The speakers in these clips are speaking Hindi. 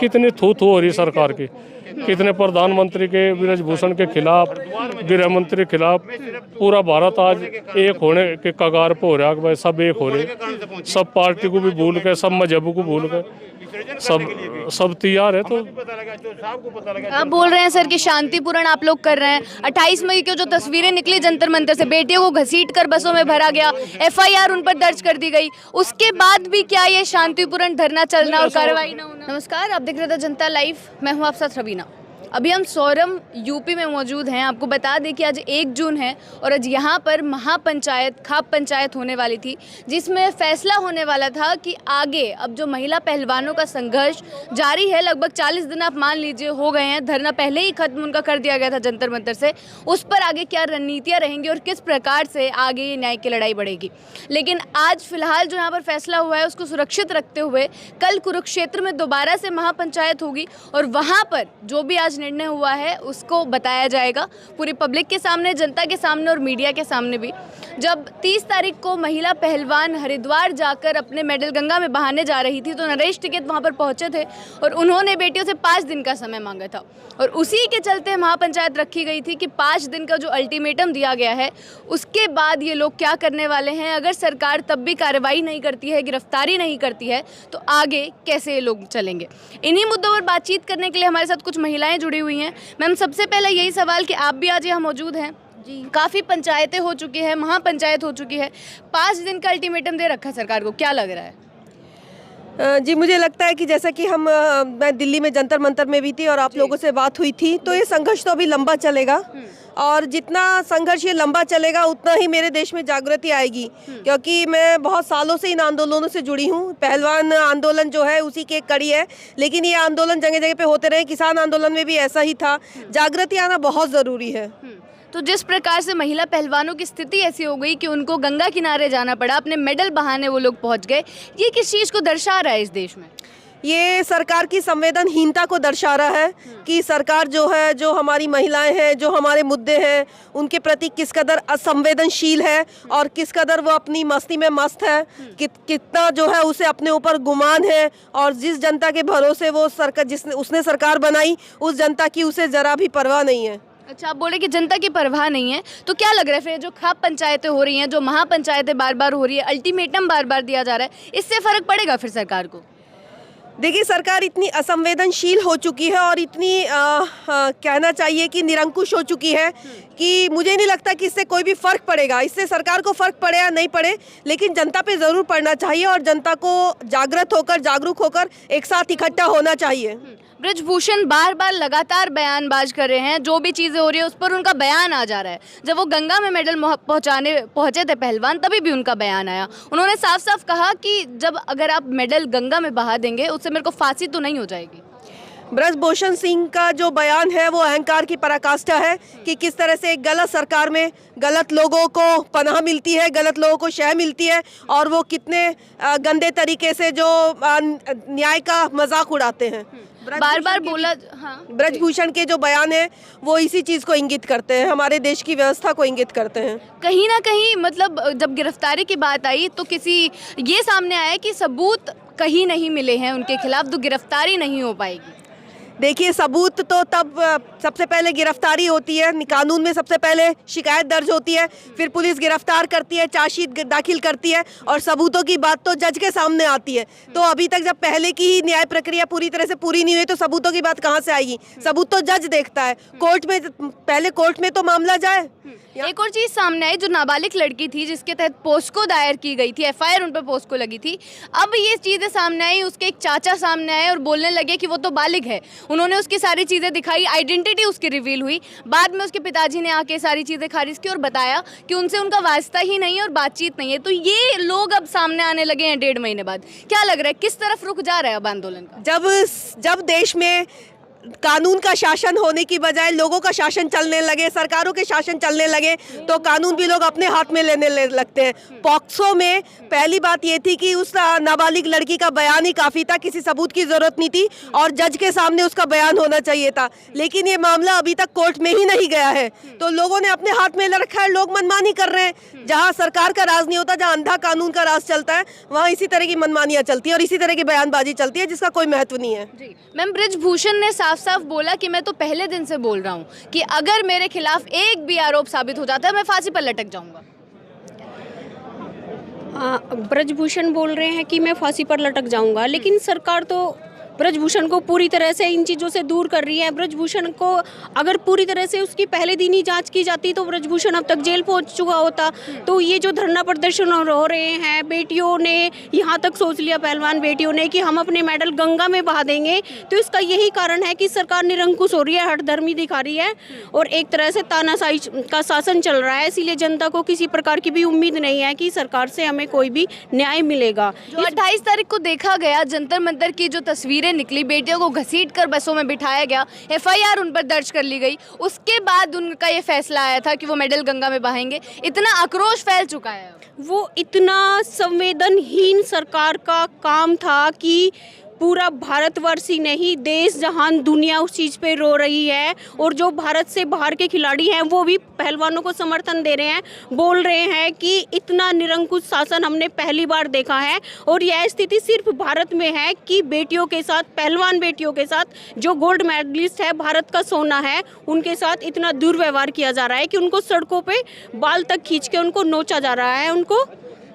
कितनी थू थू हो रही सरकार की, कितने प्रधानमंत्री के ब्रजभूषण के खिलाफ, गृह मंत्री के खिलाफ। पूरा भारत आज एक होने के कगार पे हो रहा है कि भाई सब एक हो रहे, सब पार्टी को भी भूल के, सब मजहब को भूल के, सब तैयार है। तो आप बोल रहे हैं सर कि शांतिपूर्ण आप लोग कर रहे हैं। 28 मई की जो तस्वीरें निकली जंतर मंतर से, बेटियों को घसीट कर बसों में भरा गया, FIR उन पर दर्ज कर दी गई, उसके बाद भी क्या ये शांतिपूर्ण धरना चलना और कार्रवाई न होना? नमस्कार, आप देख रहे थे जनता लाइव, मैं हूँ आप साथ रवीना। अभी हम सोरम यूपी में मौजूद हैं। आपको बता दें कि आज 1 जून है और आज यहाँ पर महापंचायत, खाप पंचायत होने वाली थी, जिसमें फैसला होने वाला था कि आगे अब जो महिला पहलवानों का संघर्ष जारी है, लगभग 40 दिन आप मान लीजिए हो गए हैं, धरना पहले ही खत्म उनका कर दिया गया था जंतर मंतर से, उस पर आगे क्या रणनीतियाँ रहेंगी और किस प्रकार से आगे ये न्याय की लड़ाई बढ़ेगी। लेकिन आज फिलहाल जो यहाँ पर फैसला हुआ है उसको सुरक्षित रखते हुए कल कुरुक्षेत्र में दोबारा से महापंचायत होगी और वहाँ पर जो भी आज निर्णय हुआ है उसको बताया जाएगा पूरी पब्लिक के सामने, जनता के सामने और मीडिया के सामने भी। जब 30 तारीख को महिला पहलवान हरिद्वार जाकर अपने मेडल गंगा में बहाने जा रही थी तो नरेश टिकैत वहां पर पहुंचे थे और उन्होंने बेटियों से 5 दिन का समय मांगा था और उसी के चलते महापंचायत रखी गई थी कि 5 दिन का जो अल्टीमेटम दिया गया है उसके बाद ये लोग क्या करने वाले हैं। अगर सरकार तब भी कार्रवाई नहीं करती है, गिरफ्तारी नहीं करती है, तो आगे कैसे ये लोग चलेंगे। इन्हीं मुद्दों पर बातचीत करने के लिए हमारे साथ कुछ महिलाएं जुड़ी हुई हैं। मैम, सबसे पहले यही सवाल कि आप भी आज यहाँ मौजूद हैं जी, काफ़ी पंचायतें हो चुकी है, महापंचायत हो चुकी है, 5 दिन का अल्टीमेटम दे रखा सरकार को, क्या लग रहा है? जी, मुझे लगता है कि जैसा कि मैं दिल्ली में जंतर मंतर में भी थी और आप लोगों से बात हुई थी, तो ये संघर्ष तो अभी लंबा चलेगा और जितना संघर्ष ये लंबा चलेगा उतना ही मेरे देश में जागृति आएगी, क्योंकि मैं बहुत सालों से इन आंदोलनों से जुड़ी हूँ। पहलवान आंदोलन जो है उसी की एक कड़ी है, लेकिन ये आंदोलन जगह जगह पे होते रहे। किसान आंदोलन में भी ऐसा ही था। जागृति आना बहुत ज़रूरी है। तो जिस प्रकार से महिला पहलवानों की स्थिति ऐसी हो गई कि उनको गंगा किनारे जाना पड़ा, अपने मेडल बहाने वो लोग पहुंच गए, ये किस चीज़ को दर्शा रहा है इस देश में? ये सरकार की संवेदनहीनता को दर्शा रहा है कि सरकार जो है, जो हमारी महिलाएं हैं, जो हमारे मुद्दे हैं, उनके प्रति किस कदर असंवेदनशील है और किस कदर वो अपनी मस्ती में मस्त है, कितना जो है उसे अपने ऊपर गुमान है और जिस जनता के भरोसे वो सरकार उसने सरकार बनाई, उस जनता की उसे ज़रा भी परवाह नहीं है। अच्छा, आप बोले कि जनता की परवाह नहीं है, तो क्या लग रहा है फिर जो खाप पंचायतें हो रही हैं, जो महापंचायतें बार बार हो रही है, अल्टीमेटम बार बार दिया जा रहा है, इससे फ़र्क पड़ेगा फिर सरकार को? देखिए, सरकार इतनी असंवेदनशील हो चुकी है और इतनी कहना चाहिए कि निरंकुश हो चुकी है कि मुझे नहीं लगता कि इससे कोई भी फ़र्क पड़ेगा। इससे सरकार को फ़र्क पड़े या नहीं पड़े, लेकिन जनता पे ज़रूर पड़ना चाहिए और जनता को जागृत होकर, जागरूक होकर एक साथ इकट्ठा होना चाहिए। ब्रजभूषण बार बार लगातार बयानबाज कर रहे हैं, जो भी चीज़ें हो रही है उस पर उनका बयान आ जा रहा है। जब वो गंगा में मेडल पहुंचे थे पहलवान, तभी भी उनका बयान आया। उन्होंने साफ साफ कहा कि जब अगर आप मेडल गंगा में बहा देंगे उससे मेरे को फांसी तो नहीं हो जाएगी। ब्रजभूषण सिंह का जो बयान है वो अहंकार की पराकाष्ठा है कि किस तरह से एक गलत सरकार में गलत लोगों को पनाह मिलती है, गलत लोगों को शह मिलती है और वो कितने गंदे तरीके से जो न्याय का मजाक उड़ाते हैं। बार बार बोला। हाँ, ब्रजभूषण के जो बयान है वो इसी चीज़ को इंगित करते हैं, हमारे देश की व्यवस्था को इंगित करते हैं। कहीं ना कहीं मतलब जब गिरफ्तारी की बात आई तो किसी ये सामने आया कि सबूत कहीं नहीं मिले हैं उनके खिलाफ, तो गिरफ्तारी नहीं हो पाएगी। देखिए, सबूत तो तब सबसे पहले गिरफ्तारी होती है, कानून में सबसे पहले शिकायत दर्ज होती है, फिर पुलिस गिरफ्तार करती है, चार्जशीट दाखिल करती है और सबूतों की बात तो जज के सामने आती है। तो अभी तक जब पहले की ही न्याय प्रक्रिया पूरी तरह से पूरी नहीं हुई तो सबूतों की बात कहाँ से आएगी? सबूत तो जज देखता है, कोर्ट में, पहले कोर्ट में तो मामला जाए। एक और चीज़ सामने आई, जो नाबालिग लड़की थी जिसके तहत पोस्को दायर की गई थी, FIR उन पर पोस्को लगी थी, अब ये चीज़ें सामने आई, उसके एक चाचा सामने आए और बोलने लगे कि वो तो बालिग है। उन्होंने उसकी सारी चीज़ें दिखाई, आइडेंटिटी उसकी रिवील हुई। बाद में उसके पिताजी ने आके सारी चीज़ें खारिज की और बताया कि उनसे उनका वास्ता ही नहीं है और बातचीत नहीं है। तो ये लोग अब सामने आने लगे हैं 1.5 महीने बाद। क्या लग रहा है किस तरफ रुक जा रहा है अब आंदोलन का? जब देश में कानून का शासन होने की बजाय लोगों का शासन चलने लगे, सरकारों के शासन चलने लगे, तो कानून भी लोग अपने हाथ में लेने लगते हैं। पॉक्सो में पहली बात ये थी कि उस नाबालिग लड़की का बयान ही काफ़ी था, किसी सबूत की ज़रूरत नहीं थी और जज के सामने उसका बयान होना चाहिए था। लेकिन ये मामला अभी तक कोर्ट में ही नहीं गया है, तो लोगों ने अपने हाथ में ले रखा है, लोग मनमानी कर रहे हैं। जहाँ सरकार का राज नहीं होता, जहाँ अंधा कानून का राज चलता है, वहाँ इसी तरह की मनमानियाँ चलती है और इसी तरह की बयानबाजी चलती है जिसका कोई महत्व नहीं है। जी मैम, बृजभूषण ने साफ साफ बोला कि मैं तो पहले दिन से बोल रहा हूँ कि अगर मेरे खिलाफ एक भी आरोप साबित हो जाता है मैं फांसी पर लटक जाऊंगा। ब्रजभूषण बोल रहे हैं कि मैं फांसी पर लटक जाऊंगा, लेकिन सरकार तो ब्रजभूषण को पूरी तरह से इन चीज़ों से दूर कर रही है। ब्रजभूषण को अगर पूरी तरह से उसकी पहले दिन ही जांच की जाती तो ब्रजभूषण अब तक जेल पहुंच चुका होता। तो ये जो धरना प्रदर्शन हो रहे हैं, बेटियों ने यहाँ तक सोच लिया, पहलवान बेटियों ने, कि हम अपने मेडल गंगा में बहा देंगे, तो इसका यही कारण है कि सरकार निरंकुश हो रही है, हठधर्मी दिखा रही है और एक तरह से तानाशाही का शासन चल रहा है। इसीलिए जनता को किसी प्रकार की भी उम्मीद नहीं है कि सरकार से हमें कोई भी न्याय मिलेगा। जो 28 तारीख को देखा गया, जंतर मंतर की जो तस्वीरें निकली, बेटियों को घसीट कर बसों में बिठाया गया, एफआईआर उन पर दर्ज कर ली गई, उसके बाद उनका ये फैसला आया था कि वो मेडल गंगा में बहाएंगे। इतना आक्रोश फैल चुका है, वो इतना संवेदनहीन सरकार का काम था कि पूरा भारतवर्ष ही नहीं, देश जहान दुनिया उस चीज़ पे रो रही है। और जो भारत से बाहर के खिलाड़ी हैं वो भी पहलवानों को समर्थन दे रहे हैं, बोल रहे हैं कि इतना निरंकुश शासन हमने पहली बार देखा है। और यह स्थिति सिर्फ भारत में है कि बेटियों के साथ, पहलवान बेटियों के साथ, जो गोल्ड मेडलिस्ट है, भारत का सोना है, उनके साथ इतना दुर्व्यवहार किया जा रहा है कि उनको सड़कों पे बाल तक खींच के उनको नोचा जा रहा है, उनको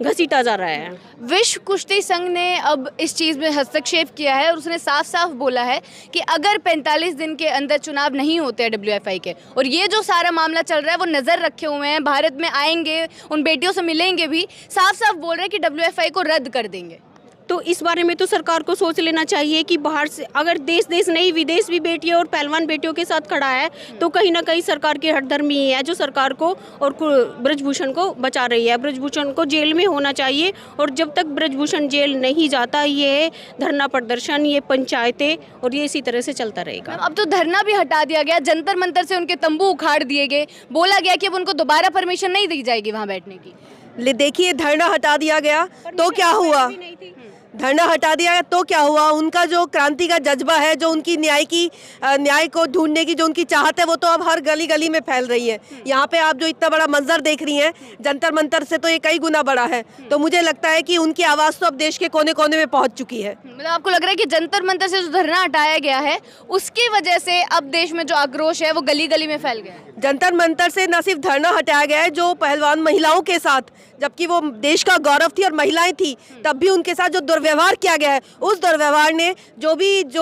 घसीटा जा रहा है। विश्व कुश्ती संघ ने अब इस चीज़ में हस्तक्षेप किया है और उसने साफ साफ बोला है कि अगर 45 दिन के अंदर चुनाव नहीं होते हैं डब्ल्यूएफआई के, और ये जो सारा मामला चल रहा है वो नज़र रखे हुए हैं, भारत में आएंगे, उन बेटियों से मिलेंगे भी, साफ साफ बोल रहे हैं कि डब्ल्यूएफआई को रद्द कर देंगे। तो इस बारे में तो सरकार को सोच लेना चाहिए कि बाहर से अगर देश नहीं विदेश भी बेटियों और पहलवान बेटियों के साथ खड़ा है, तो कहीं ना कहीं सरकार की हठधर्मी ही है जो सरकार को और ब्रजभूषण को बचा रही है। ब्रजभूषण को जेल में होना चाहिए और जब तक ब्रजभूषण जेल नहीं जाता, ये धरना प्रदर्शन, ये पंचायतें और ये इसी तरह से चलता रहेगा। अब तो धरना भी हटा दिया गया, जंतर मंतर से उनके तंबू उखाड़ दिए गए, बोला गया कि अब उनको दोबारा परमिशन नहीं दी जाएगी वहाँ बैठने की। देखिए, धरना हटा दिया गया तो क्या हुआ? धरना हटा दिया तो क्या हुआ? उनका जो क्रांति का जज्बा है, जो उनकी न्याय को ढूंढने की जो उनकी चाहत है, वो तो अब हर गली गली में फैल रही है। यहाँ पे आप जो इतना बड़ा मंजर देख रही हैं, जंतर मंतर से तो ये कई गुना बड़ा है। तो मुझे लगता है कि उनकी आवाज़ तो अब देश के कोने कोने में पहुँच चुकी है। मतलब आपको लग रहा है कि जंतर मंतर से जो धरना हटाया गया है उसकी वजह से अब देश में जो आक्रोश है वो गली गली में फैल गया है? जंतर मंतर से न सिर्फ धरना हटाया गया है, जो पहलवान महिलाओं के साथ, जबकि वो देश का गौरव थी और महिलाएं थी, तब भी उनके साथ जो दुर्व्यवहार किया गया है, उस दुर्व्यवहार ने जो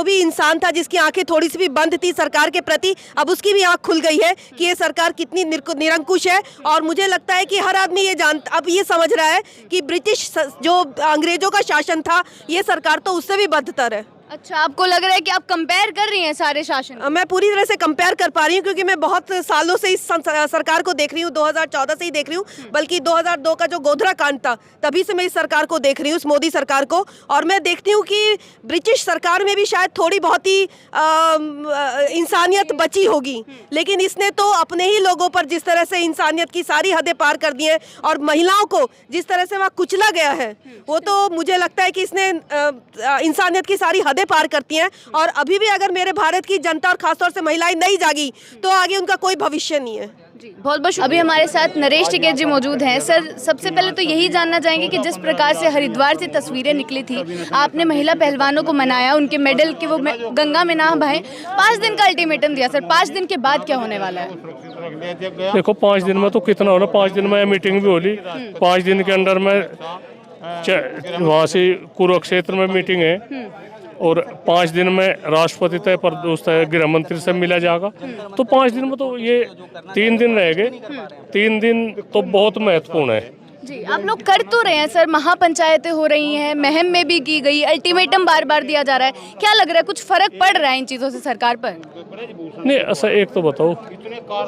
भी इंसान था जिसकी आंखें थोड़ी सी भी बंद थी सरकार के प्रति, अब उसकी भी आंख खुल गई है कि ये सरकार कितनी निरंकुश है। और मुझे लगता है कि हर आदमी अब ये समझ रहा है कि ब्रिटिश जो अंग्रेजों का शासन था, ये सरकार तो उससे भी बदतर है। अच्छा, आपको लग रहा है कि आप कंपेयर कर रही हैं सारे शासन? मैं पूरी तरह से कंपेयर कर पा रही हूँ, क्योंकि मैं बहुत सालों से इस सरकार को देख रही हूँ, 2014 से ही देख रही हूँ, बल्कि 2002 का जो गोधरा कांड था तभी से मैं इस सरकार को देख रही हूँ, इस मोदी सरकार को। और मैं देखती हूँ कि ब्रिटिश सरकार में भी शायद थोड़ी बहुत ही इंसानियत बची होगी, लेकिन इसने तो अपने ही लोगों पर जिस तरह से इंसानियत की सारी हदें पार कर दी हैं और महिलाओं को जिस तरह से वहाँ कुचला गया है, वो तो मुझे लगता है कि इसने इंसानियत की सारी हदें पार करती हैं। और अभी भी अगर मेरे भारत की जनता और खासतौर से महिलाएं नहीं जागी तो आगे उनका कोई भविष्य नहीं है। बहुत बहुत अभी हमारे साथ नरेश टिकैत जी मौजूद हैं। सर, सबसे पहले तो यही जानना चाहेंगे कि जिस प्रकार से हरिद्वार से तस्वीरें निकली थी, आपने महिला पहलवानों को मनाया, उनके मेडल के वो गंगा में ना बहाएं, 5 दिन का अल्टीमेटम दिया। सर, 5 दिन के बाद क्या होने वाला है? देखो, 5 दिन में तो कितना होना, 5 दिन में मीटिंग भी होली, 5 दिन के अंदर में वहाँ से कुरुक्षेत्र में मीटिंग है और 5 दिन में राष्ट्रपति तय गृह मंत्री से मिला जाएगा। तो 5 दिन में तो ये 3 दिन रहेंगे। 3 दिन तो बहुत महत्वपूर्ण है। जी, आप लोग कर तो रहे हैं सर, महापंचायतें हो रही हैं, महम में भी की गई, अल्टीमेटम बार बार दिया जा रहा है, क्या लग रहा है कुछ फर्क पड़ रहा है इन चीज़ों से सरकार पर? नहीं, ऐसा एक तो बताओ,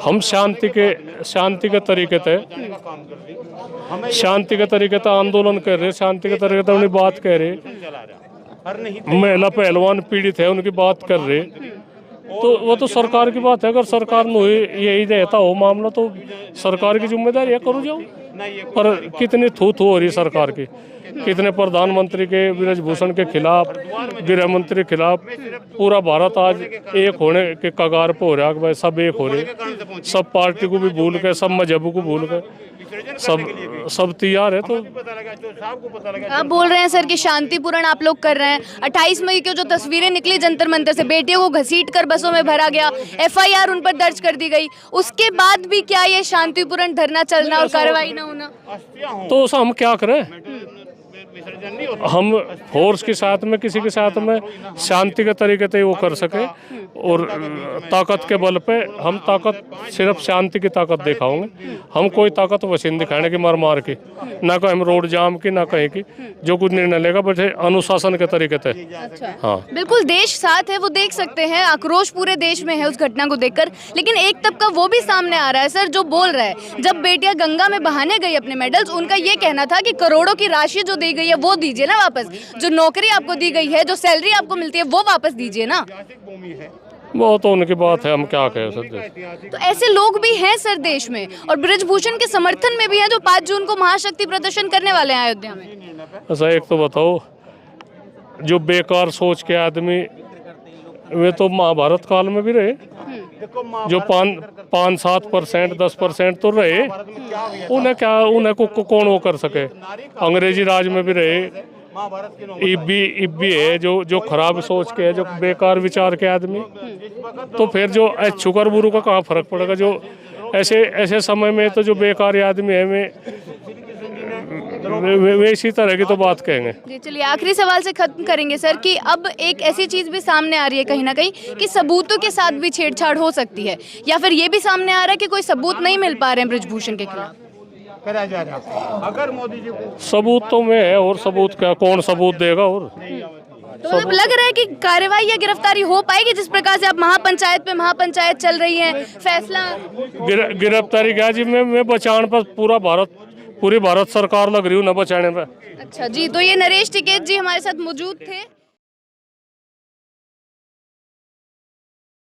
हम शांति के तरीके से आंदोलन कर रहे, शांति के तरीके से अपनी बात कह रहे, महिला पहलवान पीड़ित है उनकी बात कर रहे, तो वो तो सरकार की बात है। अगर सरकार ने यही देता हो मामला तो सरकार की जिम्मेदारी है, करो जाओ। पर कितनी थू थू हो रही सरकार की, कितने प्रधानमंत्री के ब्रजभूषण के खिलाफ, गृह मंत्री के खिलाफ, पूरा भारत आज एक होने के कगार पे हो रहा है। भाई सब एक हो रहे, सब पार्टी को भी भूल के, सब मजहब को भूल के, सब तैयार है। तो आप बोल रहे हैं सर कि शांतिपूर्ण आप लोग कर रहे हैं। 28 मई की जो तस्वीरें निकली जंतर मंतर से, बेटियों को घसीट कर बसों में भरा गया, FIR उन पर दर्ज कर दी गई, उसके बाद भी क्या ये शांतिपूर्ण धरना चलना और कार्रवाई न होना? तो उसे हम क्या करें? हम फोर्स के साथ में, किसी के साथ में शांति के तरीके से वो कर सके, और ताकत के बल पे हम ताकत सिर्फ शांति की ताकत दिखाओगे। हम कोई ताकत वसीन दिखाने की मार के, ना कोई हम रोड जाम की, ना कहीं की। जो कुछ निर्णय लेगा बस अनुशासन के तरीके से। हाँ बिल्कुल, देश साथ है, वो देख सकते हैं, आक्रोश पूरे देश में है उस घटना को देखकर। लेकिन एक तबका वो भी सामने आ रहा है सर, जो बोल रहा है जब बेटियां गंगा में बहाने गई अपने मेडल्स, उनका ये कहना था कि करोड़ों की राशि जो दी गई है वो दीजिए ना वापस, जो नौकरी आपको दी गई है, जो सैलरी आपको मिलती है वो वापस दीजिए ना। वो तो उनकी बात है, हम क्या कहें सर। तो ऐसे लोग भी हैं सर देश में, और ब्रजभूषण के समर्थन में भी हैं जो 5 जून को महाशक्ति प्रदर्शन करने वाले हैं अयोध्या में। ऐसा एक तो बताओ, जो बेकार सोच के आदमी, वे तो महाभारत काल में भी रहे, जो 5-7%, 10% तो रहे, उन्हें क्या, उन्हें को कौन वो कर सके? अंग्रेजी राज में भी रहे, इब्बी है जो खराब सोच के है, जो बेकार विचार के आदमी। तो फिर जो छुकर बुरु का कहाँ फर्क पड़ेगा? जो ऐसे समय में तो जो बेकार आदमी है वे इसी तरह की तो बात कहेंगे। जी चलिए, आखिरी सवाल से खत्म करेंगे सर कि अब एक ऐसी चीज भी सामने आ रही है कहीं ना कहीं कि सबूतों के साथ भी छेड़छाड़ हो सकती है, या फिर ये भी सामने आ रहा है कि कोई सबूत नहीं मिल पा रहे हैं ब्रजभूषण के खिलाफ। अगर मोदी जी को सबूत तो में है, और सबूत क्या, कौन सबूत देगा? और तो मतलब लग रहा है कि कार्रवाई या गिरफ्तारी हो पाएगी जिस प्रकार से अब महापंचायत पे महापंचायत चल रही है, फैसला गिरफ्तारी क्या जी? मैं बचाने पर पूरी भारत सरकार लग रही हूँ, न बचाने पर। अच्छा जी, तो ये नरेश टिकैत जी हमारे साथ मौजूद थे।